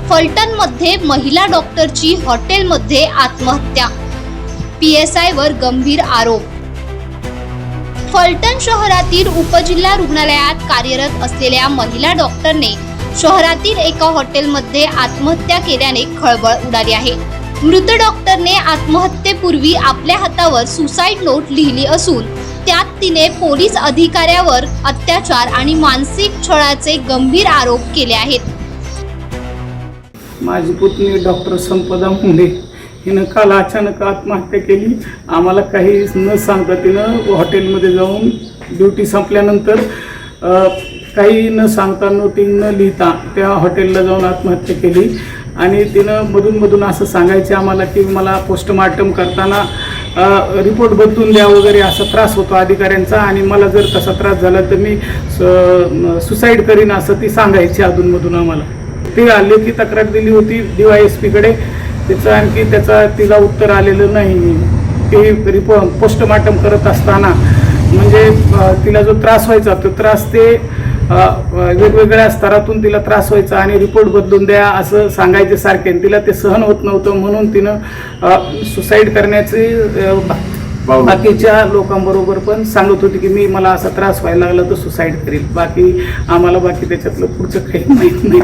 फलटणमध्ये महिला डॉक्टरची हॉटेलमध्ये आत्महत्या, PSI वर गंभीर आरोप। फलटण शहरातील उपजिल्हा रुग्णालयात कार्यरत असलेल्या महिला डॉक्टरने शहरातील एका हॉटेलमध्ये आत्महत्या केल्याने खळबळ उडाली आहे। मृत डॉक्टरने आत्महत्येपूर्वी आपल्या हातावर सुसाईड नोट लिहिली असून त्यात तिने पोलीस अधिकाऱ्यावर अत्याचार आणि मानसिक छळाचे गंभीर आरोप केले आहेत। माझी पुतणी डॉक्टर संपदा मुंडे हिनं काल अचानक आत्महत्या केली। आम्हाला काही न सांगता तिनं हॉटेलमध्ये जाऊन ड्युटी संपल्यानंतर काही न सांगता नोटिंग न लिहिता त्या हॉटेलला जाऊन आत्महत्या केली। आणि तिनं मधून असं सांगायचे आम्हाला की मला पोस्टमार्टम करताना रिपोर्ट बदलून द्या वगैरे असा त्रास होतो अधिकाऱ्यांचा, आणि मला जर तसा त्रास झाला तर मी सुसाईड करीन असं ती सांगायची अधूनमधून आम्हाला। ती लेखी तक्रार दिली होती DYSP कडे, त्याचं आणखी तिला उत्तर आलेलं नाही। ते रिपोर्ट पोस्टमार्टम करत असताना म्हणजे तिला जो त्रास व्हायचा तो त्रास ते वेगवेगळ्या स्तरातून तिला त्रास व्हायचा आणि रिपोर्ट बदलून द्या असं सांगायचे सारखे, तिला ते सहन होत नव्हतं म्हणून तिनं सुसाईड करण्याचे बाकीच्या लोकांबरोबर पण सांगत होती की मला असा त्रास व्हायला लागला तर सुसाईड करेल। बाकी आम्हाला त्याच्यातलं पुढचं काही माहीत नाही।